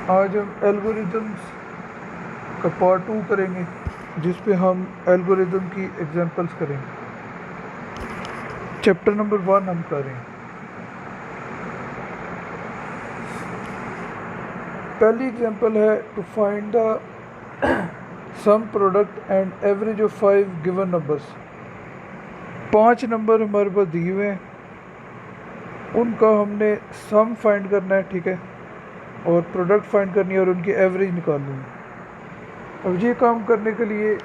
आज हम एल्गोरिदम्स का पार्ट 2 करेंगे, जिस पे हम एल्गोरिदम की एग्जांपल्स करेंगे। चैप्टर नंबर 1 हम करें। पहली एग्जांपल है to find the sum product and average of 5 given numbers. 5 number हमारे पास दिए हुए हैं, उनका हमने सम फाइंड करना है, ठीक है, और प्रोडक्ट फाइंड करनी है और उनकी एवरेज निकालनी है। अब ये काम करने के लिए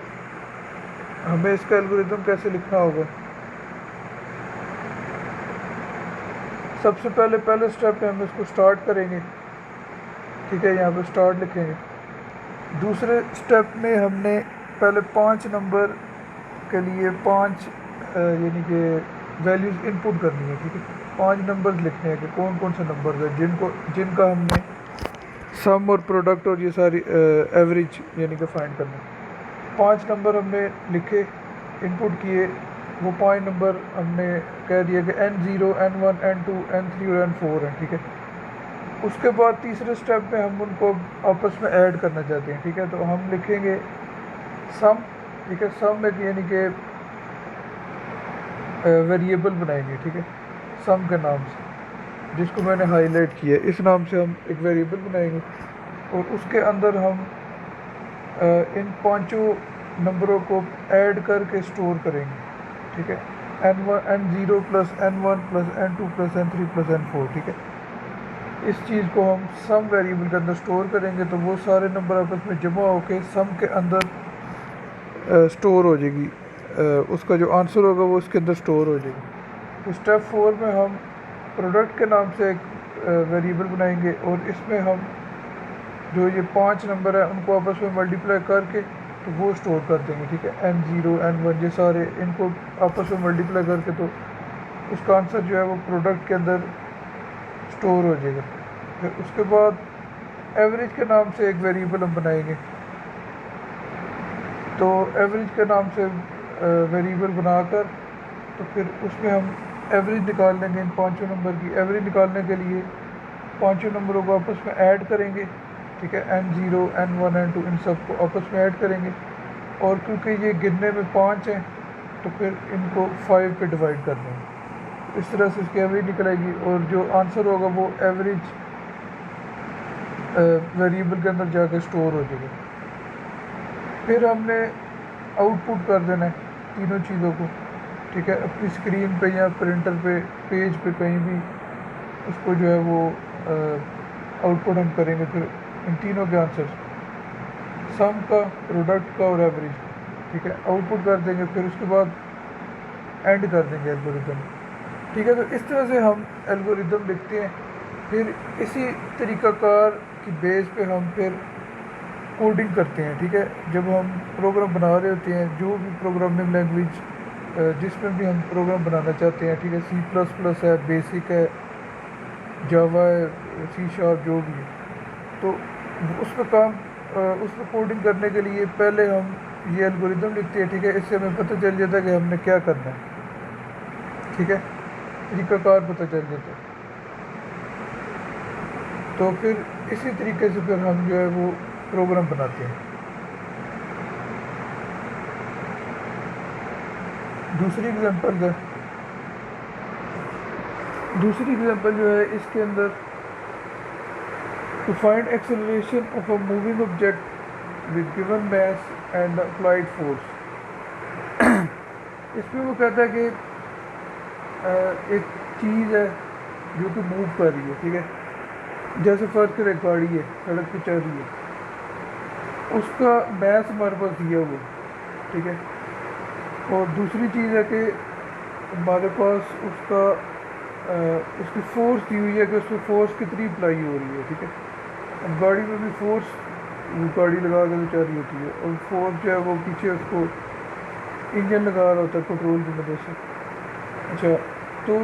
हमें इसका एल्गोरिदम कैसे लिखना होगा। सबसे पहले स्टेप पे हम इसको स्टार्ट करेंगे, ठीक है, यहाँ पे स्टार्ट लिखेंगे। दूसरे स्टेप में हमने पहले 5 नंबर के लिए 5 यानी कि वैल्यूज़ इनपुट करनी है, ठीक है। 5 नंबर्स लिखने हैं कि कौन कौन से नंबर है जिनका हमने सम और प्रोडक्ट और ये सारी एवरेज यानी कि फाइंड करना है। 5 नंबर हमने लिखे, इनपुट किए। वो 5 नंबर हमने कह दिया कि N0, N1, N2, N3 और N4 है, ठीक है। उसके बाद तीसरे स्टेप में हम उनको आपस में ऐड करना चाहते हैं, ठीक है। तो हम लिखेंगे सम, ठीक है। सम एक यानी कि वेरिएबल बनाएंगे, ठीक है, सम के नाम से, जिसको मैंने हाईलाइट किया है। इस नाम से हम एक वेरिएबल बनाएंगे और उसके अंदर हम इन 5 नंबरों को ऐड करके स्टोर करेंगे, ठीक है। N0 plus N1 plus N2 plus N3 plus N4, ठीक है। इस चीज़ को हम सम वेरिएबल के अंदर स्टोर करेंगे, तो वो सारे नंबर आपस में जमा होकर सम के अंदर स्टोर हो जाएगी। उसका जो आंसर होगा वो उसके अंदर स्टोर हो जाएगी। तो स्टेप 4 में हम प्रोडक्ट के नाम से एक वेरिएबल बनाएंगे और इसमें हम जो ये 5 नंबर है उनको आपस में मल्टीप्लाई करके तो वो स्टोर कर देंगे, ठीक है। N0, N1 ये सारे इनको आपस में मल्टीप्लाई करके तो उसका आंसर जो है वो प्रोडक्ट के अंदर स्टोर हो जाएगा। फिर उसके बाद एवरेज के नाम से एक वेरिएबल हम बनाएंगे। तो एवरेज के नाम से वेरिएबल बनाकर तो फिर उसमें हम एवरेज निकाल लेंगे। इन 5 नंबर की एवरेज निकालने के लिए 5 नंबरों को आपस में ऐड करेंगे, ठीक है। N0, N1, N2 इन सब को आपस में ऐड करेंगे और क्योंकि ये गिनने में 5 हैं तो फिर इनको 5 पे डिवाइड कर देंगे। इस तरह से इसकी एवरेज निकलेगी और जो आंसर होगा वो एवरेज वेरिएबल के अंदर जाकर स्टोर हो जाएगा। फिर हमने आउटपुट कर देना है तीनों चीज़ों को, ठीक है, अपनी स्क्रीन पे या प्रिंटर पे, पेज पे, कहीं भी उसको जो है वो आउटपुट हम करेंगे। फिर इन तीनों के आंसर सम का, प्रोडक्ट का और एवरेज, ठीक है, आउटपुट कर देंगे। फिर उसके बाद एंड कर देंगे एल्गोरिदम, ठीक है। तो इस तरह से हम एल्गोरिदम लिखते हैं। फिर इसी तरीक़ाकार की बेस पे हम फिर कोडिंग करते हैं, ठीक है। जब हम प्रोग्राम बना रहे होते हैं, जो भी प्रोग्रामिंग लैंग्वेज जिसमें भी हम प्रोग्राम बनाना चाहते हैं, ठीक है, C++ है, बेसिक है, जावा है, C#, जो भी है, तो उस पर कोडिंग करने के लिए पहले हम ये एल्गोरिदम लिखते हैं, ठीक है। इससे हमें पता चल जाता है कि हमने क्या करना है, ठीक है, तरीक़ाकार पता चल जाता है। तो फिर इसी तरीके से फिर हम जो है वो प्रोग्राम बनाते हैं। दूसरी एग्जांपल जो है इसके अंदर to find acceleration of a moving object with given mass and applied force. इसमें वो कहता है कि एक चीज़ है जो कि मूव कर रही है, ठीक है, जैसे फर्स्ट कर एक गाड़ी है, सड़क पे चल रही है, उसका मैस हमारे पास दिया हुआ, ठीक है। और दूसरी चीज़ है कि हमारे पास उसकी फोर्स दी हुई है कि उसमें फोर्स कितनी अप्लाई हो रही है, ठीक है। अब गाड़ी में भी फोर्स, गाड़ी लगा के चल रही होती है और फोर्स जो है वो पीछे उसको इंजन लगा रहा होता है पेट्रोल की मदद से। अच्छा, तो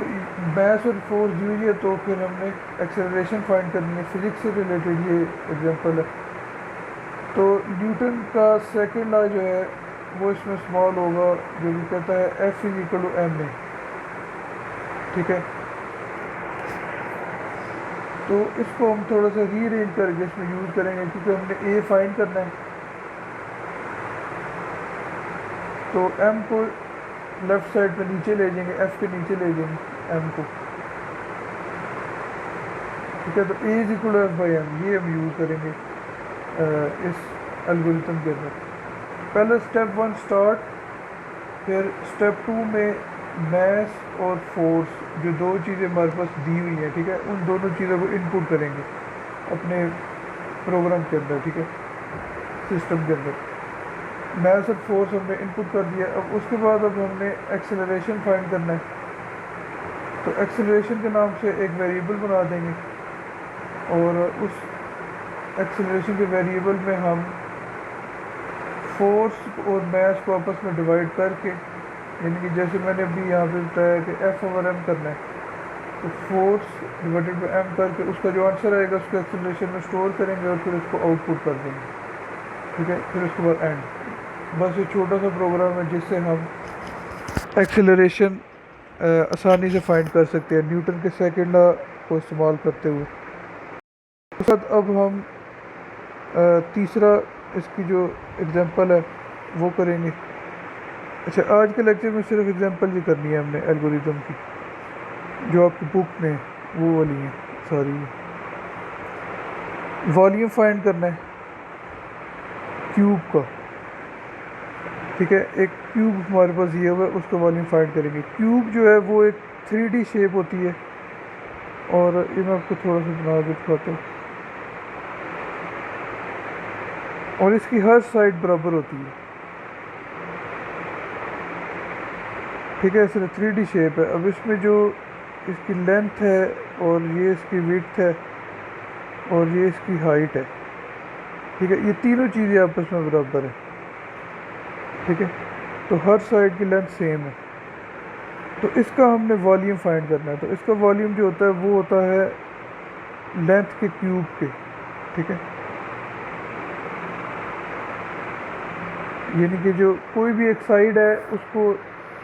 मैस और फोर्स दी हुई है, तो फिर हमने एक्सेलरेशन फाइंड करनी है। फिज़िक्स से रिलेटेड ये एग्जांपल है। तो न्यूटन का सेकंड लॉ जो है वो इसमें स्मॉल होगा, जो भी कहता है F = ma, ठीक है। तो इसको हम थोड़ा सा रीअरेंज करके इसमें यूज़ करेंगे, क्योंकि हमने ए फाइंड करना है। तो एम को लेफ़्ट साइड पे नीचे ले जाएंगे, एफ के नीचे ले जाएंगे एम को, ठीक है। तो A is equal F by M, ये हम यूज़ करेंगे इस एल्गोरिथम के अंदर। पहले स्टेप 1 स्टार्ट, फिर स्टेप 2 में मैथ और फोर्स, जो दो चीज़ें हमारे पास दी हुई हैं, ठीक है, उन दोनों चीज़ों को इनपुट करेंगे अपने प्रोग्राम के अंदर, ठीक है, सिस्टम के अंदर। मैथ और फोर्स हमने इनपुट कर दिया। अब उसके बाद अब हमने एक्सेलरेशन फाइंड करना है। तो एक्सेलरेशन के नाम से एक वेरिएबल बना देंगे, और उस एक्सेलरेशन के वेरिएबल में हम फोर्स और मैथ को आपस में डिवाइड करके, यानी कि जैसे मैंने अभी यहाँ पे बताया कि एफ ओवर एम करना है, तो फोर्स डिवाइडेड बाई एम करके उसका जो आंसर आएगा उसको एक्सेलरेशन में स्टोर करेंगे और फिर उसको आउटपुट कर देंगे, ठीक है। फिर उसके बाद एंड। बस ये छोटा सा प्रोग्राम है जिससे हम एक्सेलरेशन आसानी से फाइंड कर सकते हैं न्यूटन के सेकंड लॉ को इस्तेमाल करते हुए। उसके बाद अब हम तीसरा इसकी जो एग्जांपल है वो करेंगे। अच्छा, आज के लेक्चर में सिर्फ एग्जांपल ही करनी है हमने एल्गोरिथम की, जो आपकी बुक में वो वाली है सारी। वॉल्यूम फाइंड करना है क्यूब का, ठीक है। एक क्यूब हमारे पास ये हुआ है, उसका वॉल्यूम फाइंड करेंगे। क्यूब जो है वो एक 3D शेप होती है, और ये मैं आपको थोड़ा सा बना के दिखाता हूँ। और इसकी हर साइड बराबर होती है, ठीक है। सिर्फ 3D शेप है। अब इसमें जो इसकी लेंथ है, और ये इसकी विड्थ है, और ये इसकी हाइट है, ठीक है, ये तीनों चीज़ें आपस में बराबर है, ठीक है। तो हर साइड की लेंथ सेम है। तो इसका हमने वॉल्यूम फाइंड करना है। तो इसका वॉल्यूम जो होता है वो होता है लेंथ के क्यूब के, ठीक है। यानी कि जो कोई भी एक साइड है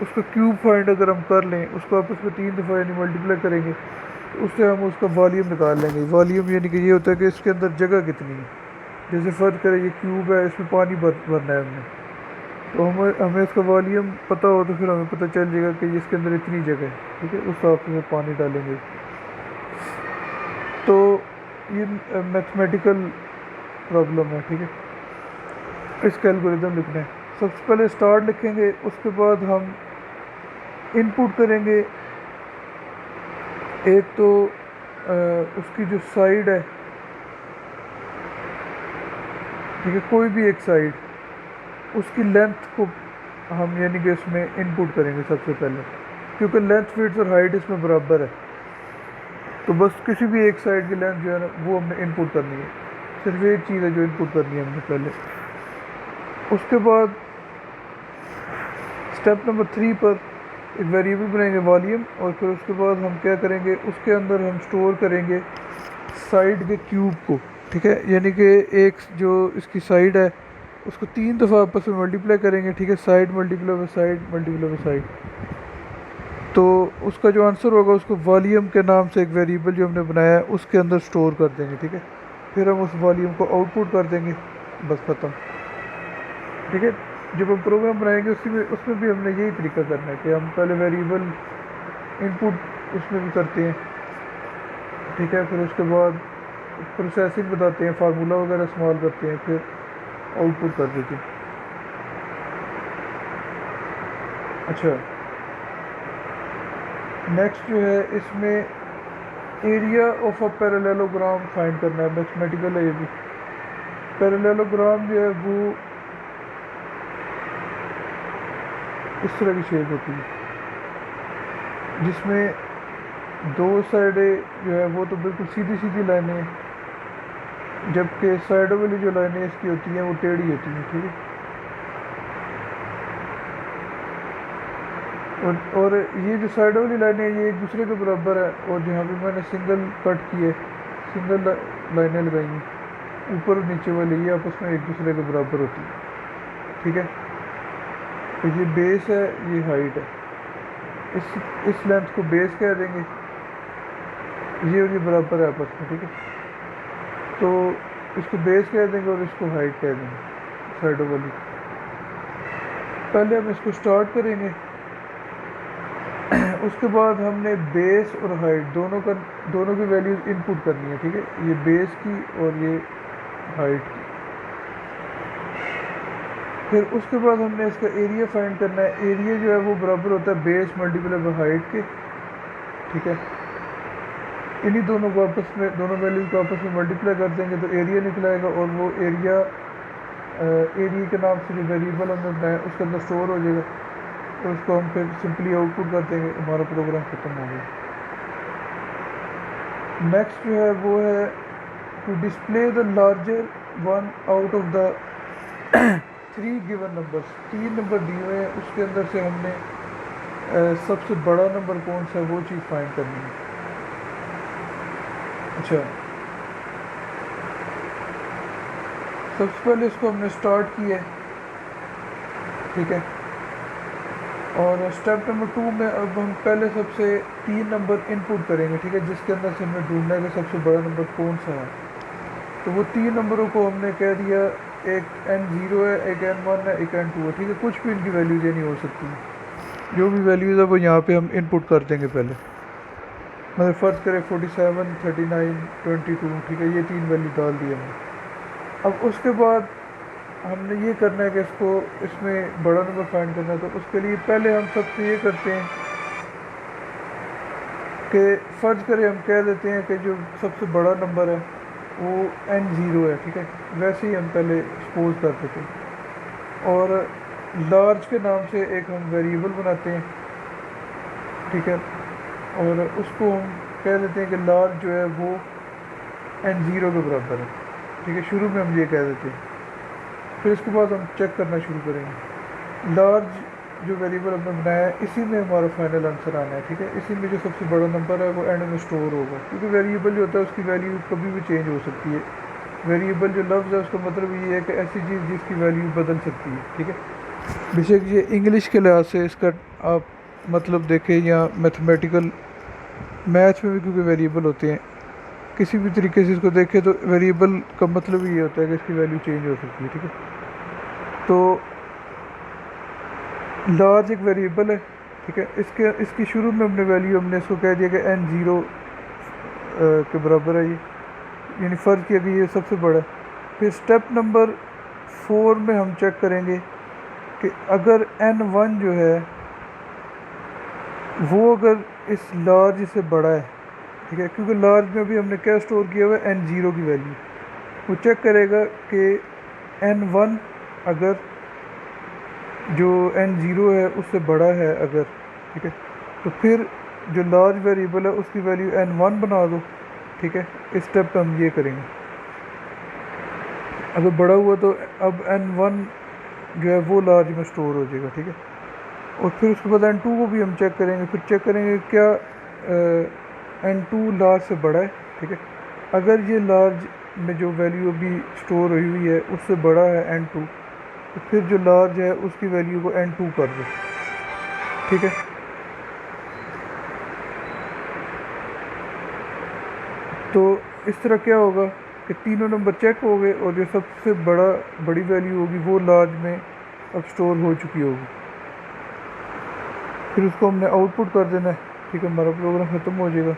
उसका क्यूब फाइंड अगर हम कर लें, उसको आपस में 3 दफ़ा यानी मल्टीप्लाई करेंगे, तो उससे हम उसका वॉल्यूम निकाल लेंगे। वॉल्यूम यानी कि ये होता है कि इसके अंदर जगह कितनी है। जैसे फ़र्ज करें ये क्यूब है, इसमें पानी भरना है हमने, तो हमें इसका वॉल्यूम पता हो तो फिर हमें पता चल जाएगा कि इसके अंदर इतनी जगह है, ठीक है। उस हिसाब से पानी डालेंगे। तो ये मैथमेटिकल प्रॉब्लम है, ठीक है। इसका एल्गोरिथम लिखना है। सबसे पहले स्टार्ट लिखेंगे, उसके बाद हम इनपुट करेंगे। एक तो उसकी जो साइड है, ठीक है, कोई भी एक साइड, उसकी लेंथ को हम यानी कि इसमें इनपुट करेंगे सबसे पहले, क्योंकि लेंथ विड्थ और हाइट इसमें बराबर है। तो बस किसी भी एक साइड की लेंथ जो है ना वो हमने इनपुट करनी है। सिर्फ एक चीज़ है जो इनपुट करनी है हमने पहले। उसके बाद स्टेप नंबर 3 पर एक वेरिएबल बनाएंगे वॉल्यूम, और फिर उसके बाद हम क्या करेंगे, उसके अंदर हम स्टोर करेंगे साइड के क्यूब को, ठीक है। यानी कि एक जो इसकी साइड है उसको 3 दफ़ा आपस में मल्टीप्लाई करेंगे, ठीक है। Side multiply by side multiply by side, तो उसका जो आंसर होगा उसको वॉल्यूम के नाम से एक वेरिएबल जो हमने बनाया है उसके अंदर स्टोर कर देंगे, ठीक है। फिर हम उस वॉल्यूम को आउटपुट कर देंगे, बस ख़त्म, ठीक है। जब हम प्रोग्राम बनाएंगे उसमें भी हमने यही तरीका करना है कि हम पहले वेरिएबल इनपुट उसमें भी करते हैं, ठीक है। फिर उसके बाद प्रोसेसिंग बताते हैं, फार्मूला वगैरह इस्तेमाल करते हैं, फिर आउटपुट कर देते हैं। अच्छा, नेक्स्ट जो है इसमें area of a parallelogram find करना है। मैथमेटिकल है ये भी। पैरेललोग्राम जो है वो इस तरह की शेप होती है, जिसमें दो साइडें जो है वो तो बिल्कुल सीधी सीधी लाइनें हैं, जबकि साइडों वाली जो लाइनें इसकी होती हैं वो टेढ़ी होती हैं, ठीक है। और ये जो साइडों वाली लाइनें ये एक दूसरे के बराबर है, और जहाँ पे मैंने सिंगल कट किए, सिंगल लाइनें लगाई हैं ऊपर और नीचे वाली, ये आपस में एक दूसरे के बराबर होती है, ठीक है। तो ये बेस है, ये हाइट है। इस लेंथ को बेस कह देंगे, ये और ये बराबर है आपस में, ठीक है। तो इसको बेस कह देंगे और इसको हाइट कह देंगे, साइडों वाली। पहले हम इसको स्टार्ट करेंगे, उसके बाद हमने बेस और हाइट दोनों की वैल्यूज इनपुट करनी है, ठीक है। ये बेस की और ये हाइट की। फिर उसके बाद हमने इसका एरिया फाइंड करना है। एरिया जो है वो बराबर होता है बेस मल्टीप्लाई बाई हाइट के, ठीक है। इन्हीं दोनों को आपस में, दोनों वैल्यूज को आपस में मल्टीप्लाई कर देंगे तो एरिया निकलाएगा, और वो एरिया के नाम से जो वेरिएबल हमने बनाया उसके अंदर स्टोर हो जाएगा। तो उसको हम फिर सिंपली आउटपुट कर देंगे, हमारा प्रोग्राम ख़त्म हो गया। नेक्स्ट जो है वो है to display the larger one out of the 3 given numbers. 3 number दिए हुए हैं, उसके अंदर से हमने सबसे बड़ा नंबर कौन सा है वो चीज़ फाइंड करनी है। अच्छा, सबसे पहले इसको हमने स्टार्ट किया है, ठीक है। और स्टेप नंबर 2 में अब हम पहले सबसे 3 नंबर इनपुट करेंगे, ठीक है, जिसके अंदर से हमें ढूंढना है कि सबसे बड़ा नंबर कौन सा है। तो वो 3 नंबरों को हमने कह दिया, एक n0 है, एक n1 है, एक n2 है, ठीक है। कुछ भी इनकी वैल्यूज ये नहीं हो सकती, जो भी वैल्यूज़ है वो यहाँ पे हम इनपुट कर देंगे पहले। मतलब फ़र्ज़ करें 47, 39, 22, ठीक है, ये 3 वैल्यू डाल दी हमने। अब उसके बाद हमने ये करना है कि इसको, इसमें बड़ा नंबर फाइंड करना है। तो उसके लिए पहले हम सबसे ये करते हैं कि फ़र्ज़ करें हम कह देते हैं कि जो सबसे बड़ा नंबर है वो n0 है, ठीक है। वैसे ही हम पहले सपोज कर देते हैं, और लार्ज के नाम से एक हम वेरिएबल बनाते हैं, ठीक है। और उसको हम कह देते हैं कि लार्ज जो है वो n0 के बराबर है, ठीक है। शुरू में हम ये कह देते हैं, फिर इसके बाद हम चेक करना शुरू करेंगे। लार्ज जो वेरिएबल हमने बनाया है, इसी में हमारा फाइनल आंसर आना है, ठीक है। इसी में जो सबसे बड़ा नंबर है वो एंड में स्टोर होगा, क्योंकि वेरिएबल जो होता है उसकी वैल्यू कभी भी चेंज हो सकती है। वेरिएबल जो लफ्ज़ है उसका मतलब ये है कि ऐसी चीज़ जिसकी वैल्यू बदल सकती है, ठीक है। बेशक ये इंग्लिश के लिहाज से इसका आप मतलब देखें या मैथमेटिकल मैथ में भी, क्योंकि वेरिएबल होते हैं, किसी भी तरीके से इसको देखें तो वेरिएबल का मतलब ये होता है कि इसकी वैल्यू चेंज हो सकती है, ठीक है। तो लार्ज एक वेरिएबल है, ठीक है। इसकी शुरू में हमने वैल्यू, हमने इसको कह दिया कि n0 के बराबर है ये, यानी फ़र्ज़ किया कि ये सबसे बड़ा है। फिर स्टेप नंबर 4 में हम चेक करेंगे कि अगर n1 जो है वो अगर इस लार्ज से बड़ा है, ठीक है, क्योंकि लार्ज में भी हमने क्या स्टोर किया हुआ है n0 की वैल्यू। वो चेक करेगा कि n1 अगर जो n0 है उससे बड़ा है अगर, ठीक है, तो फिर जो लार्ज वेरिएबल है उसकी वैल्यू n1 बना दो, ठीक है। इस स्टेप पे हम ये करेंगे। अगर बड़ा हुआ तो अब n1 जो है वो लार्ज में स्टोर हो जाएगा, ठीक है। और फिर उसके बाद n2 को भी हम चेक करेंगे। फिर चेक करेंगे क्या n2 लार्ज से बड़ा है, ठीक है। अगर ये लार्ज में जो वैल्यू अभी स्टोर हुई है उससे बड़ा है n2, तो फिर जो लार्ज है उसकी वैल्यू को n2 कर दो, ठीक है। तो इस तरह क्या होगा कि तीनों नंबर चेक हो गए, और जो सबसे बड़ी वैल्यू होगी वो लार्ज में अब स्टोर हो चुकी होगी। फिर उसको हमने आउटपुट कर देना है, ठीक है, हमारा प्रोग्राम ख़त्म हो जाएगा।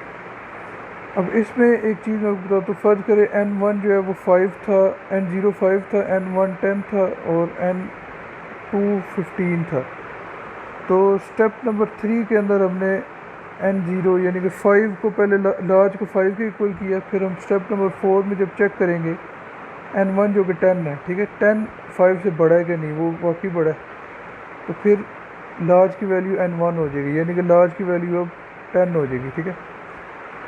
अब इसमें एक चीज़ मैं बताऊँ तो फ़र्ज़ करें n1 जो है वो 5 था, n0 5 था, n1 10 था और n2 15 था। तो स्टेप नंबर 3 के अंदर हमने n0 यानी कि 5 को पहले लार्ज को 5 के इक्वल किया। फिर हम स्टेप नंबर 4 में जब चेक करेंगे n1 जो कि 10 है, ठीक है, 10 5 से बड़ा है कि नहीं, वो वाकई बड़ा है, तो फिर लार्ज की वैल्यू n1 हो जाएगी, यानी कि लार्ज की वैल्यू अब 10 हो जाएगी, ठीक है।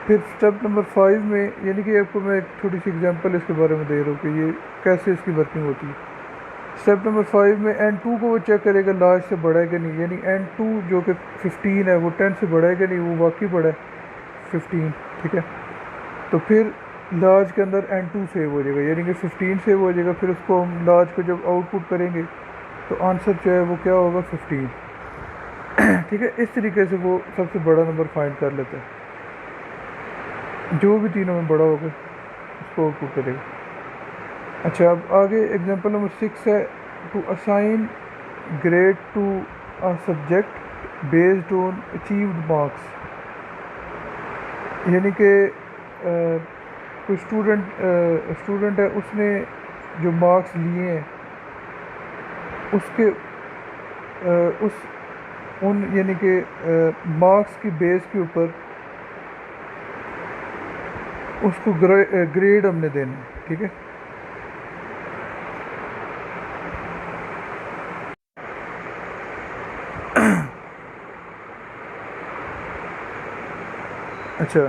फिर स्टेप नंबर 5 में, यानी कि आपको मैं एक छोटी सी एग्जांपल इसके बारे में दे रहा हूँ कि ये कैसे इसकी वर्किंग होती है। स्टेप नंबर 5 में n2 को वो चेक करेगा लार्ज से बड़ा है कि नहीं, यानी n2 जो कि 15 है वो 10 से बड़ा है कि नहीं, वो वाकई बड़ा है 15, ठीक है। तो फिर लार्ज के अंदर n2 सेव हो जाएगा, यानी कि 15 सेव हो जाएगा। फिर उसको हम लार्ज को जब आउटपुट करेंगे तो आंसर जो है वो क्या होगा 15, ठीक है। इस तरीके से वो सबसे बड़ा नंबर फाइंड कर लेते हैं। जो भी तीनों में बड़ा होगा उसको आउटपुट करेगा। अच्छा, अब आगे एग्जांपल नंबर 6 है, to assign grade to a subject based on achieved marks. यानी कि कोई स्टूडेंट है, उसने जो मार्क्स लिए हैं उसके उस उन यानी कि मार्क्स की बेस के ऊपर उसको ग्रेड हमने देना है, ठीक है। अच्छा,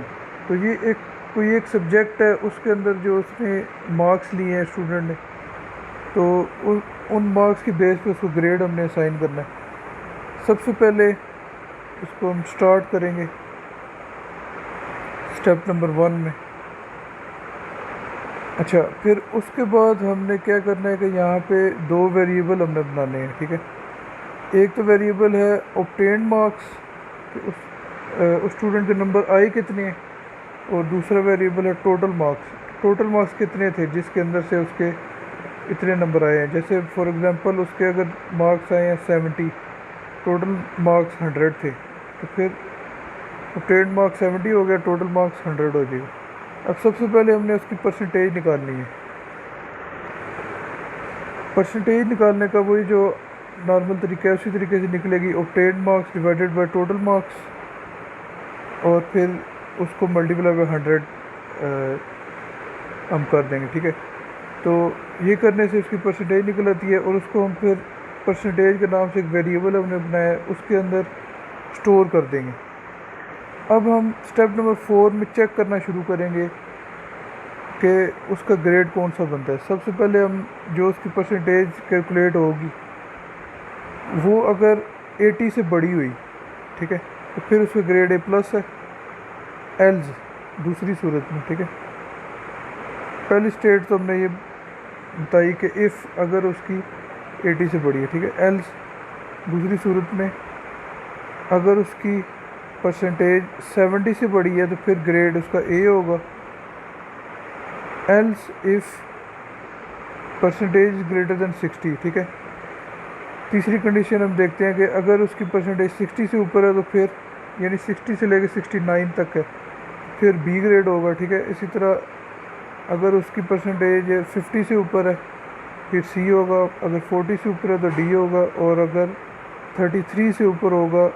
तो ये कोई एक सब्जेक्ट है, उसके अंदर जो उसने मार्क्स लिए हैं स्टूडेंट ने, तो उन मार्क्स की बेस पे उसको ग्रेड हमने असाइन करना है। सबसे पहले इसको हम स्टार्ट करेंगे स्टेप नंबर 1 में। अच्छा, फिर उसके बाद हमने क्या करना है कि यहाँ पे दो वेरिएबल हमने बनाने हैं, ठीक है। एक तो वेरिएबल है ऑब्टेन्ड मार्क्स, कि उस स्टूडेंट के नंबर आए कितने हैं, और दूसरा वेरिएबल है टोटल मार्क्स। टोटल मार्क्स कितने थे जिसके अंदर से उसके इतने नंबर आए हैं। जैसे फॉर एग्जांपल उसके अगर मार्क्स आए हैं 70, टोटल मार्क्स 100 थे, तो फिर ऑब्टेन्ड मार्क्स 70 हो गया, टोटल मार्क्स 100 हो जाएगा। अब सबसे पहले हमने उसकी परसेंटेज निकालनी है। परसेंटेज निकालने का वही जो नॉर्मल तरीका है उसी तरीके से निकलेगी, obtained marks divided by total marks, और फिर उसको मल्टीप्लाई बाय 100 हम कर देंगे, ठीक है। तो ये करने से उसकी परसेंटेज निकल आती है, और उसको हम फिर परसेंटेज के नाम से एक वेरिएबल हमने बनाया है उसके अंदर स्टोर कर देंगे। अब हम स्टेप नंबर 4 में चेक करना शुरू करेंगे कि उसका ग्रेड कौन सा बनता है। सबसे पहले हम जो उसकी परसेंटेज कैलकुलेट होगी वो अगर 80 से बड़ी हुई, ठीक है, तो फिर उसका ग्रेड ए प्लस है। एल्स दूसरी सूरत में, ठीक है। पहली स्टेट तो हमने ये बताई कि इफ़ अगर उसकी 80 से बड़ी है, ठीक है। एल्स दूसरी सूरत में अगर उसकी परसेंटेज 70 से बड़ी है तो फिर ग्रेड उसका ए होगा। Else if percentage greater than 60, ठीक है। तीसरी कंडीशन हम देखते हैं कि अगर उसकी परसेंटेज 60 से ऊपर है तो फिर यानी 60 से लेकर 69 तक है, फिर बी ग्रेड होगा, ठीक है। इसी तरह अगर उसकी परसेंटेज 50 से ऊपर है फिर सी होगा, अगर 40 से ऊपर है तो डी होगा, और अगर 33 से ऊपर होगा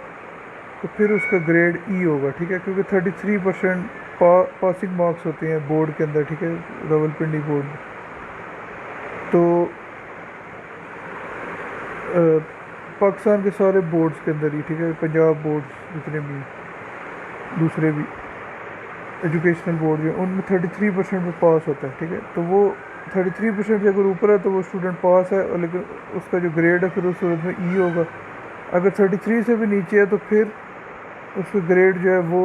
तो फिर उसका ग्रेड ई होगा, ठीक है। क्योंकि 33% पासिंग मार्क्स होते हैं बोर्ड के अंदर, ठीक है, रावलपिंडी बोर्ड में। तो पाकिस्तान के सारे बोर्ड्स के अंदर ही, ठीक है, पंजाब बोर्ड्स जितने भी दूसरे भी एजुकेशनल बोर्ड हैं उनमें 33% में पास होता है, ठीक है। तो वो 33% से अगर ऊपर है तो वो स्टूडेंट पास है, और लेकिन उसका जो ग्रेड है फिर उस सूरत में ई होगा। अगर 33 से भी नीचे है तो फिर उसका ग्रेड जो है वो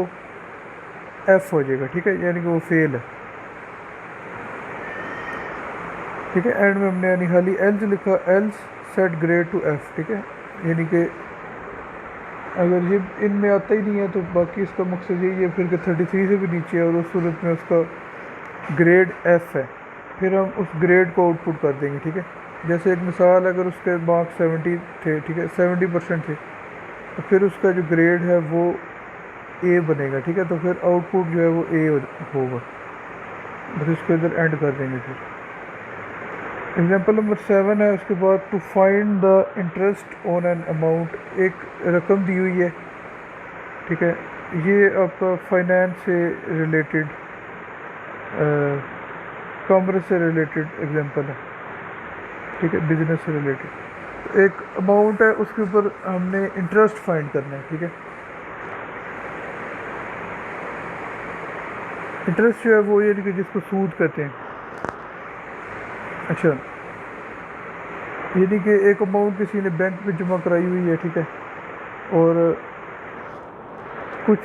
एफ़ हो जाएगा, ठीक है, यानी कि वो फेल है, ठीक है। एंड में हमने यानी खाली एल्स लिखा, else set grade two F, ठीक है। यानी कि अगर ये इनमें आता ही नहीं है तो बाकी इसका मकसद यही है फिर कि 33 से भी नीचे है और उस सूरत में उसका ग्रेड एफ़ है, फिर हम उस ग्रेड को आउटपुट कर देंगे, ठीक है। जैसे एक मिसाल, अगर उसके मार्क्स 70 थे, ठीक है, 70% थे, तो फिर उसका जो ग्रेड है वो ए बनेगा, ठीक है। तो फिर आउटपुट जो है वो ए होगा, बस इसको इधर एंड कर देंगे। फिर एग्जांपल नंबर 7 है, उसके बाद to find the interest on an amount, एक रकम दी हुई है, ठीक है। ये आपका फाइनेंस से रिलेटेड, कॉमर्स से रिलेटेड एग्जांपल है, ठीक है, बिजनेस से रिलेटेड। एक अमाउंट है उसके ऊपर हमने इंटरेस्ट फाइंड करना है, ठीक है। इंटरेस्ट जो है वो ये कि जिसको सूद कहते हैं। अच्छा, यानी कि एक अमाउंट किसी ने बैंक में जमा कराई हुई है, ठीक है, और कुछ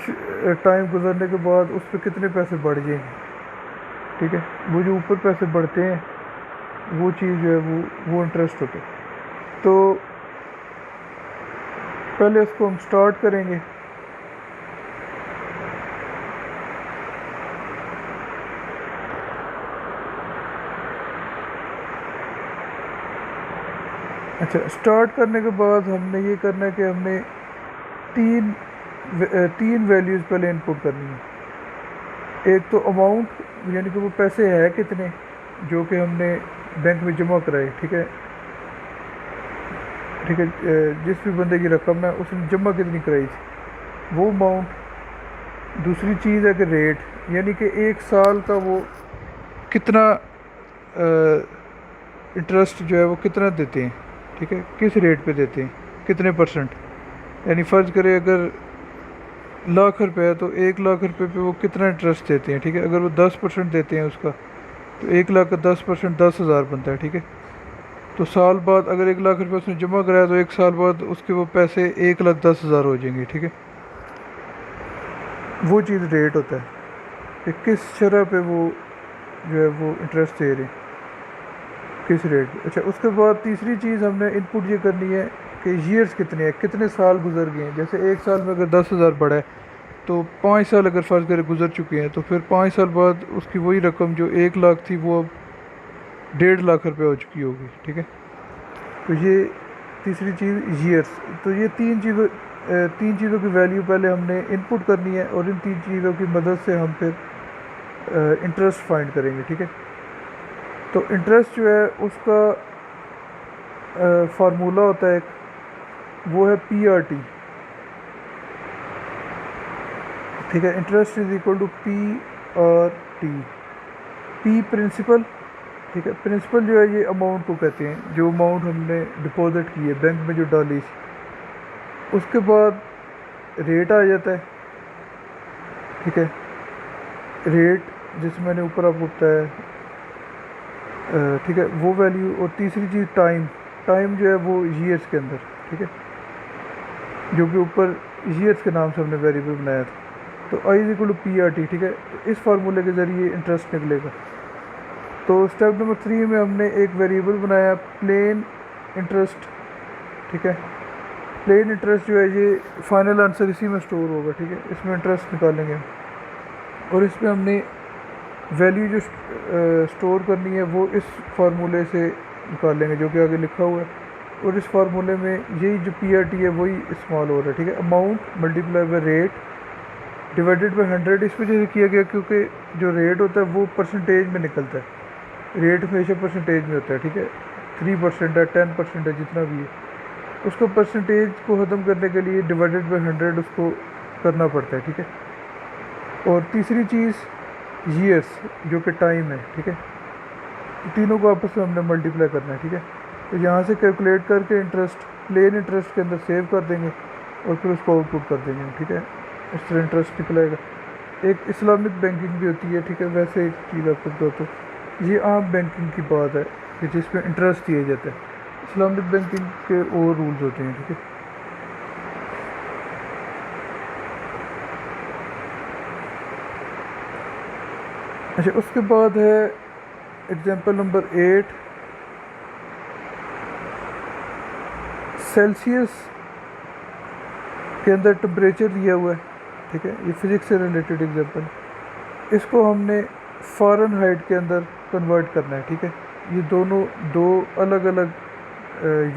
टाइम गुजरने के बाद उस पर कितने पैसे बढ़ जाएंगे, ठीक है। वो जो ऊपर पैसे बढ़ते हैं वो चीज़ जो है वो इंटरेस्ट होता है। तो पहले उसको हम स्टार्ट करेंगे। अच्छा, स्टार्ट करने के बाद हमने ये करना है कि हमने तीन तीन वैल्यूज़ पहले इनपुट करनी है। एक तो अमाउंट, यानी कि वो पैसे है कितने जो कि हमने बैंक में जमा कराए, ठीक है। ठीक है, जिस भी बंदे की रकम है उसने जमा कितनी कराई थी वो अमाउंट। दूसरी चीज़ है कि रेट, यानी कि एक साल का वो कितना इंटरेस्ट जो है वो कितना देते हैं, ठीक है, किस रेट पे देते हैं, कितने परसेंट। यानी फ़र्ज़ करें अगर लाख रुपए है तो 1 लाख रुपए पे वो कितना इंटरेस्ट देते हैं, ठीक है। अगर वो 10% देते हैं उसका, तो 1 लाख का 10% 10,000 बनता है, ठीक है। तो साल बाद अगर 1 लाख रुपए उसने जमा कराया तो एक साल बाद उसके वो पैसे 1,10,000 हो जाएंगे, ठीक है। वो चीज़ रेट होता है कि किस शरह पे वो जो है वो इंटरेस्ट दे रहे हैं, किस रेट पे। अच्छा, उसके बाद तीसरी चीज़ हमने इनपुट ये करनी है कि ईयर्स कितने हैं, कितने साल गुजर गए हैं। जैसे एक साल में अगर 10,000 बढ़ा है तो 5 साल अगर फ़र्ज़ करें गुजर चुके हैं, तो फिर 5 साल बाद उसकी वही रकम जो 1 लाख थी वो अब 1.5 लाख रुपए हो चुकी होगी, ठीक है। तो ये तीसरी चीज़ ईयर्स। तो ये तीन चीज़ों की वैल्यू पहले हमने इनपुट करनी है और इन तीन चीज़ों की मदद से हम फिर इंटरेस्ट फाइंड करेंगे, ठीक है। तो इंटरेस्ट जो है उसका फार्मूला होता है एक, वो है PRT, ठीक है। Interest is equal to PRT। P principal, ठीक है। प्रिंसिपल जो है ये अमाउंट को कहते हैं, जो अमाउंट हमने डिपॉजिट की है बैंक में जो डाली थी। उसके बाद रेट आ जाता है, ठीक है। रेट जिसे मैंने ऊपर आपको बताया, ठीक है, वो वैल्यू। और तीसरी चीज़ टाइम, टाइम जो है वो ईयर्स के अंदर, ठीक है, जो कि ऊपर ईयर्स के नाम से हमने वेरिएबल बनाया था। तो I is equal to PRT, ठीक है। तो इस फार्मूले के ज़रिए इंटरेस्ट निकलेगा। तो स्टेप नंबर 3 में हमने एक वेरिएबल बनाया प्लेन इंटरेस्ट, ठीक है। प्लेन इंटरेस्ट जो है ये फाइनल आंसर इसी में स्टोर होगा, ठीक है। इसमें इंटरेस्ट निकालेंगे और इसमें हमने वैल्यू जो स्टोर करनी है वो इस फार्मूले से निकालेंगे जो कि आगे लिखा हुआ है। और इस फार्मूले में यही जो PRT है वही इस्तेमाल हो रहा है, ठीक है। Amount multiply by rate divided by 100 इस वजह से किया गया क्योंकि जो रेट होता है वो परसेंटेज में निकलता है। रेट हमेशा परसेंटेज में होता है, ठीक है। 3% है, 10% है, जितना भी है उसको परसेंटेज को ख़त्म करने के लिए डिवाइडेड बाई 100 उसको करना पड़ता है, ठीक है। और तीसरी चीज़ ईयर्स जो कि टाइम है, ठीक है। तो तीनों को आपस में हमने मल्टीप्लाई करना है, ठीक है। तो यहाँ से कैलकुलेट करके इंटरेस्ट प्लेन इंटरेस्ट के अंदर सेव कर देंगे और फिर उसको आउटपुट कर देंगे, ठीक है। इस तरह इंटरेस्ट निकलेगा। एक इस्लामिक बैंकिंग भी होती है, ठीक है। वैसे एक चीज़ आपको बता दो, ये आम बैंकिंग की बात है कि जिसमें इंटरेस्ट दिया जाता है। इस्लामिक बैंकिंग के और रूल्स होते हैं, ठीक है। अच्छा, उसके बाद है एग्जांपल नंबर 8, सेल्सियस के अंदर टेम्परेचर दिया हुआ है, ठीक है। ये फिज़िक्स से रिलेटेड एग्जांपल, इसको हमने फ़ारेनहाइट के अंदर कन्वर्ट करना है, ठीक है। ये दोनों दो अलग अलग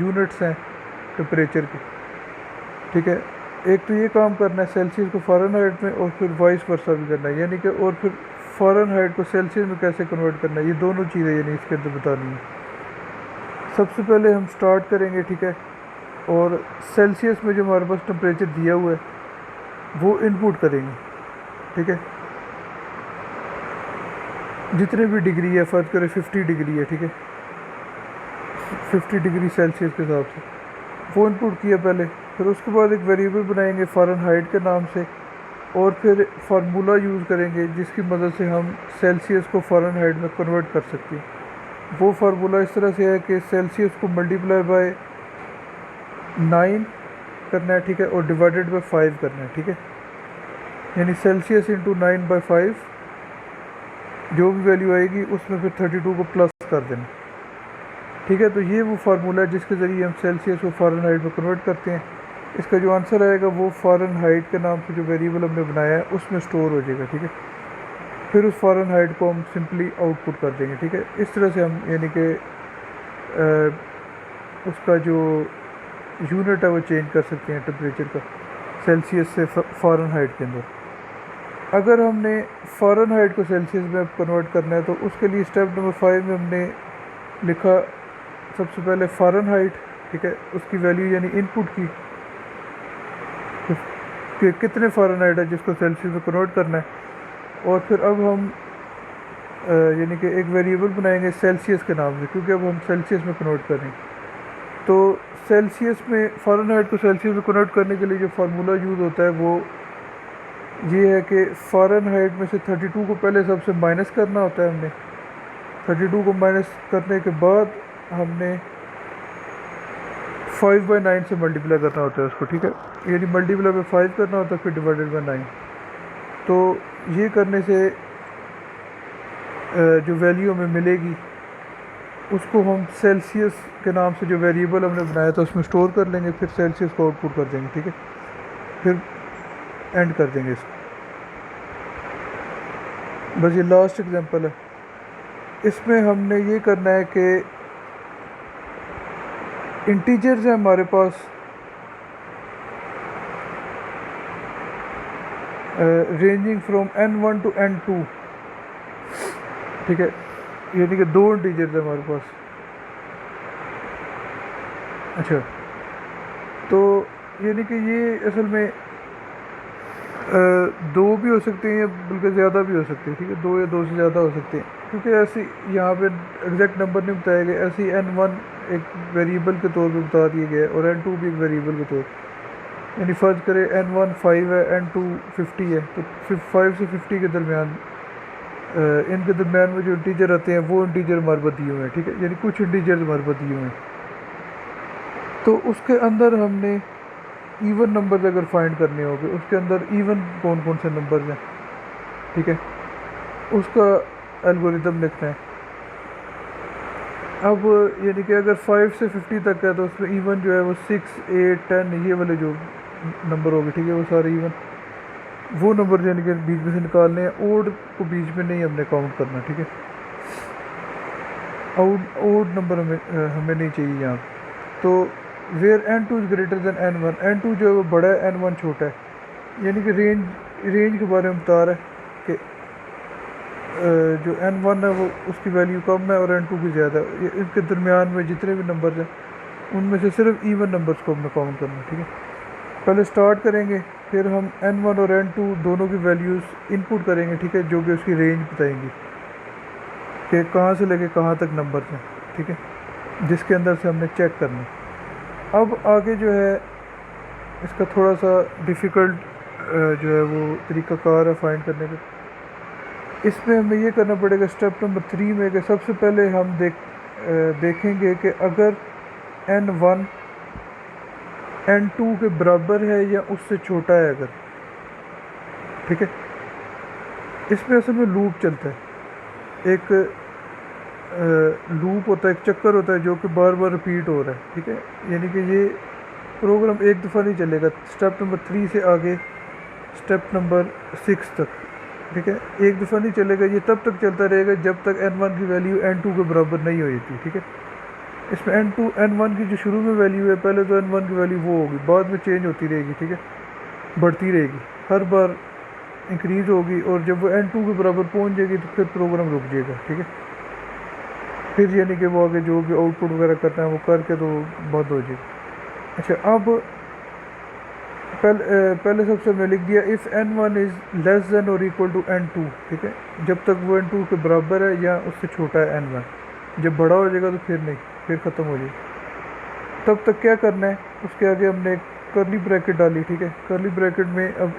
यूनिट्स हैं टेम्परेचर के, ठीक है। एक तो ये काम करना है सेल्सियस को फ़ारेनहाइट में और फिर वाइस वर्सा भी करना है, यानी कि और फिर फ़ारेनहाइट को सेल्सियस में कैसे कन्वर्ट करना है, ये दोनों चीज़ें यानी इसके अंदर बतानी है। सबसे पहले हम स्टार्ट करेंगे, ठीक है। और सेल्सियस में जो हमारे पास टेम्परेचर दिया हुआ है वो इनपुट करेंगे, ठीक है। जितने भी डिग्री है, फ़र्ज़ करें 50 डिग्री है, ठीक है, 50 डिग्री सेल्सियस के हिसाब से वो इनपुट किया पहले। फिर उसके बाद एक वेरिएबल बनाएंगे फ़ारेनहाइट के नाम से और फिर फार्मूला यूज़ करेंगे जिसकी मदद से हम सेल्सियस को फ़ारेनहाइट में कन्वर्ट कर सकते हैं। वो फार्मूला इस तरह से है कि सेल्सियस को मल्टीप्लाई बाय 9 करना है, ठीक है, और डिवाइडेड बाय 5 करना है, ठीक है। यानी सेल्सियस इंटू 9/5 जो भी वैल्यू आएगी उसमें फिर 32 को प्लस कर देना, ठीक है। तो ये वो फार्मूला है जिसके ज़रिए हम सेल्सियस को फ़ारेनहाइट में कन्वर्ट करते हैं। इसका जो आंसर आएगा वो फ़ारेनहाइट के नाम से जो वेरिएबल हमने बनाया है उसमें स्टोर हो जाएगा, ठीक है। फिर उस फ़ारेनहाइट को हम सिंपली आउटपुट कर देंगे, ठीक है। इस तरह से हम यानी कि उसका जो यूनिट है वो चेंज कर सकते हैं टेम्परेचर का, सेल्सियस से फ़ारेनहाइट के अंदर। अगर हमने फ़ारेनहाइट को सेल्सियस में अब कन्वर्ट करना है तो उसके लिए स्टेप नंबर 5 में हमने लिखा सबसे पहले फ़ारेनहाइट, ठीक है, उसकी वैल्यू यानी इनपुट की कि कितने फ़ारेनहाइट है जिसको सेल्सियस में कन्वर्ट करना है। और फिर अब हम यानी कि एक वेरिएबल बनाएंगे सेल्सियस के नाम से, क्योंकि अब हम सेल्सियस में कन्वर्ट करेंगे। तो सेल्सियस में फ़ारेनहाइट को सेल्सियस में कन्वर्ट करने के लिए जो फार्मूला यूज़ होता है वो ये है कि फ़ारेनहाइट में से 32 को पहले सबसे माइनस करना होता है हमने। 32 को माइनस करने के बाद हमने 5/9 से मल्टीप्लाई करना होता है उसको, ठीक है, यानी मल्टीप्लाई पे 5 करना होता है फिर डिवाइडेड बाई 9। तो ये करने से जो वैल्यू हमें मिलेगी उसको हम सेल्सियस के नाम से जो वेरिएबल हमने बनाया था उसमें स्टोर कर लेंगे, फिर सेल्सियस को आउटपुट कर देंगे, ठीक है, फिर एंड कर देंगे इसको। बस ये लास्ट एग्जांपल है। इसमें हमने ये करना है कि इंटीजर्स हैं हमारे पास, ranging from n1 to n2, ठीक है, यानी कि 2 इंटीजर्स हैं हमारे पास। अच्छा, तो यानी कि ये असल में 2 भी हो सकते हैं या बल्कि ज़्यादा भी हो सकते हैं, ठीक है, 2 या 2 से ज़्यादा हो सकते हैं, क्योंकि ऐसे यहाँ पे एग्जैक्ट नंबर नहीं बताया गया। ऐसे n1 एक वेरिएबल के तौर पे बता दिया गया है और n2 भी एक वेरिएबल के तौर, यानी फ़र्ज करें n1 5 है, n2 50 है, तो 5 से 50 के दरमियान इनके दरमियान में जो इंटीजर आते हैं वो इंटीजर हमारे पास दिए हुए हैं, ठीक है, यानी कुछ इंटीजर हमारे पास दिए हुए हैं। तो उसके अंदर हमने इवन नंबर अगर फाइंड करने होंगे, उसके अंदर इवन कौन कौन से नंबर्स हैं, ठीक है, उसका एल्गोरिदम लिखना है। अब यानी कि अगर 5 से 50 तक है तो उसमें इवन जो है वो 6, 8, 10 ये वाले जो नंबर हो गए, ठीक है, वो सारे इवन, वो नंबर यानी कि बीच में से निकालने हैं। ओड को बीच में नहीं हमने काउंट करना, ठीक है, ओड नंबर हमें नहीं चाहिए यहाँ। तो where n2 is greater than n1, n2 जो है वो बड़ा है, n1 छोटा है, यानी कि रेंज के बारे में बता रहा है कि जो n1 है वो उसकी वैल्यू कम है और n2 की ज़्यादा है। इसके दरमियान में जितने भी नंबर्स हैं उनमें से सिर्फ इवन नंबर्स को हमने काउंट करना, ठीक है। पहले स्टार्ट करेंगे, फिर हम n1 और n2 दोनों की वैल्यूज़ इनपुट करेंगे, ठीक है, जो कि उसकी रेंज बताएंगी कि कहाँ से लेके कहाँ तक नंबर्स हैं, ठीक है, जिसके अंदर से हमने चेक करना है। अब आगे जो है इसका थोड़ा सा डिफ़िकल्ट जो है वो तरीक़ाकार है फाइंड करने का। इसमें हमें ये करना पड़ेगा स्टेप नंबर 3 में कि सबसे पहले हम देखेंगे कि अगर n1 n2 के बराबर है या उससे छोटा है अगर, ठीक है। इसमें असल में लूप चलता है, एक लूप होता है, एक चक्कर होता है जो कि बार बार रिपीट हो रहा है, ठीक है, यानी कि ये प्रोग्राम एक दफ़ा नहीं चलेगा। स्टेप नंबर 3 से आगे स्टेप नंबर 6 तक, ठीक है, एक दफ़ा नहीं चलेगा, ये तब तक चलता रहेगा जब तक n1 की वैल्यू n2 के बराबर नहीं हो जाती, ठीक है। इसमें n1 की जो शुरू में वैल्यू है, पहले तो n1 की वैल्यू वो होगी, बाद में चेंज होती रहेगी, ठीक है, बढ़ती रहेगी, हर बार इंक्रीज़ होगी, और जब वो n2 के बराबर पहुंच जाएगी तो फिर प्रोग्राम रुक जाएगा, ठीक है। फिर यानी कि वो आगे जो भी आउटपुट वगैरह करना है वो करके तो बंद हो जाएगी। अच्छा, अब पहले सबसे मैं लिख दिया if n1 is less than और इक्वल टू n2, ठीक है, जब तक वो n2 के बराबर है या उससे छोटा है n1। जब बड़ा हो जाएगा तो फिर नहीं, फिर ख़त्म हो जाएगा। तब तक क्या करना है, उसके आगे हमने एक कर्ली ब्रैकेट डाली, ठीक है। कर्ली ब्रैकेट में अब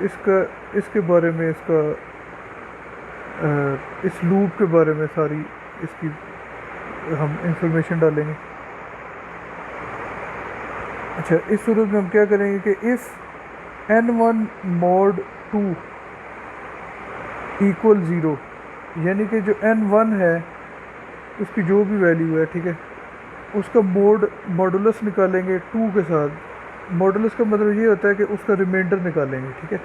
इसके बारे में, इस लूप के बारे में सारी इसकी हम इंफॉर्मेशन डालेंगे। अच्छा, इस सूरत में हम क्या करेंगे कि इफ़ n1 mod 2 इक्वल 0, यानी कि जो n1 है उसकी जो भी वैल्यू है, ठीक है, उसका मॉडुलस निकालेंगे 2 के साथ। मॉडुलस का मतलब ये होता है कि उसका रिमाइंडर निकालेंगे, ठीक है,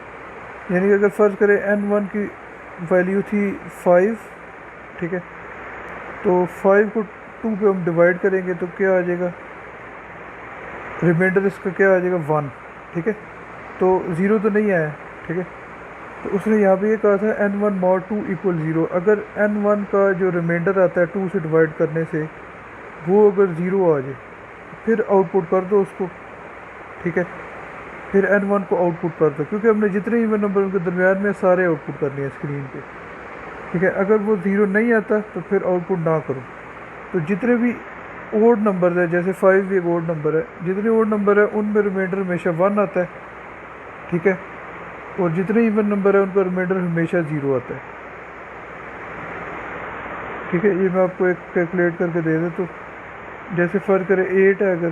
यानी कि अगर फ़र्ज़ करें n1 की वैल्यू थी 5, ठीक है, तो 5 को 2 पे हम डिवाइड करेंगे तो क्या आ जाएगा, रिमाइंडर इसका क्या आ जाएगा 1, ठीक है। तो ज़ीरो तो नहीं आया, ठीक है। तो उसने यहाँ पे ये कहा था n1 mod 2 इक्वल ज़ीरो। अगर n1 का जो रिमाइंडर आता है 2 से डिवाइड करने से, वो अगर ज़ीरो आ जाए फिर आउटपुट कर दो उसको, ठीक है। फिर n1 को आउटपुट कर दो, क्योंकि हमने जितने इवन नंबर उनके दरमियान में सारे आउटपुट करने हैं स्क्रीन पे, ठीक है। अगर वो ज़ीरो नहीं आता तो फिर आउटपुट ना करो। तो जितने भी ओड नंबर है, जैसे 5 भी एक ओड नंबर है, जितने ओड नंबर है उनमें रिमाइंडर हमेशा 1 आता है, ठीक है। और जितने इवन नंबर है उनका रिमाइंडर हमेशा 0 आता है, ठीक है। ये मैं आपको एक कैलकुलेट करके दे देता हूँ। जैसे फ़र्क करें 8 है अगर,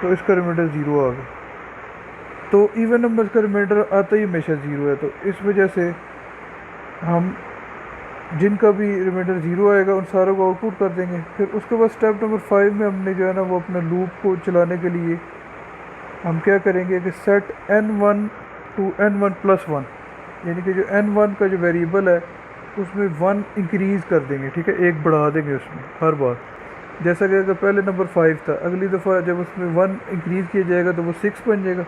तो इसका रिमाइंडर 0 आ गया। तो इवन नंबर का रिमाइंडर आता ही हमेशा 0 है, तो इस वजह से हम जिनका भी रिमाइंडर 0 आएगा उन सारों को आउटपुट कर देंगे। फिर उसके बाद स्टेप नंबर 5 में हमने जो है ना वो अपने लूप को चलाने के लिए हम क्या करेंगे कि set n1 to n1 plus 1, यानी कि जो n1 का जो वेरिएबल है उसमें 1 इंक्रीज़ कर देंगे, ठीक है। एक बढ़ा देंगे उसमें हर बार। जैसा कि अगर पहले नंबर 5 था, अगली दफ़ा जब उसमें 1 इंक्रीज़ किया जाएगा तो वो 6 बन जाएगा।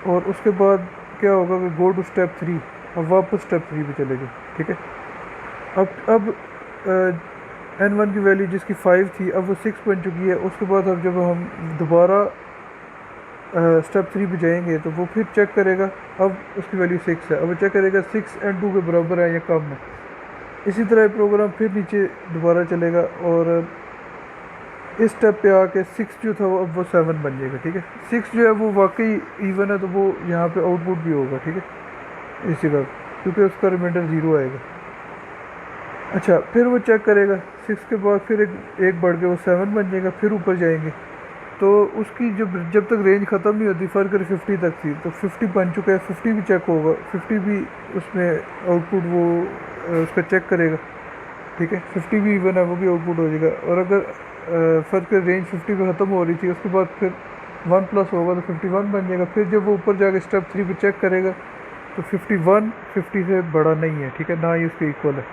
और उसके बाद क्या होगा कि गो टू स्टेप 3, अब वापस स्टेप 3 पे चले जाओ, ठीक है। अब n1 की वैल्यू जिसकी 5 थी अब वो 6 बन चुकी है। उसके बाद अब जब हम दोबारा स्टेप 3 पे जाएंगे तो वो फिर चेक करेगा, अब उसकी वैल्यू 6 है, अब वो चेक करेगा 6 एंड 2 के बराबर है या कम है। इसी तरह प्रोग्राम फिर नीचे दोबारा चलेगा और इस स्टेप पे आके 6 जो था वो अब वो 7 बन जाएगा, ठीक है। 6 जो है वो वाकई इवन है, तो वो यहाँ पे आउटपुट भी होगा, ठीक है, इसी का, क्योंकि उसका रिमाइंडर 0 आएगा। अच्छा, फिर वो चेक करेगा 6 के बाद फिर एक बढ़ के वो 7 बन जाएगा। फिर ऊपर जाएंगे तो उसकी जब तक रेंज ख़त्म नहीं होती, फ़र्क 50 तक थी, तो 50 बन चुका है, 50 भी चेक होगा, 50 भी उसमें आउटपुट वो उसका चेक करेगा, ठीक है। 50 भी इवन है, वो भी आउटपुट हो जाएगा। और अगर फ़र्क रेंज 50 पे ख़त्म हो रही थी, उसके बाद फिर 1 प्लस होगा तो 51 बन जाएगा। फिर जब वो ऊपर जाके स्टेप 3 पे चेक करेगा तो 51 50 से बड़ा नहीं है, ठीक है, ना ही उसके इक्वल है,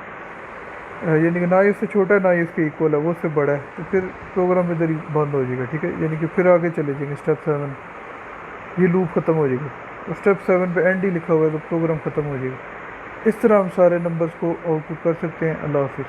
यानी कि ना ही उससे छोटा है ना ही उसके इक्वल है, वो उससे बड़ा है। तो फिर प्रोग्राम इधर ही बंद हो जाएगा, ठीक है, यानी कि फिर आगे चले जाएंगे स्टेप 7, ये लूप ख़त्म हो जाएगा। तो स्टेप 7 पे एंड ही लिखा हुआ है तो प्रोग्राम ख़त्म हो जाएगा। इस तरह हम सारे नंबर्स को आउटपुट कर सकते हैं। अल्लाह हाफिज़।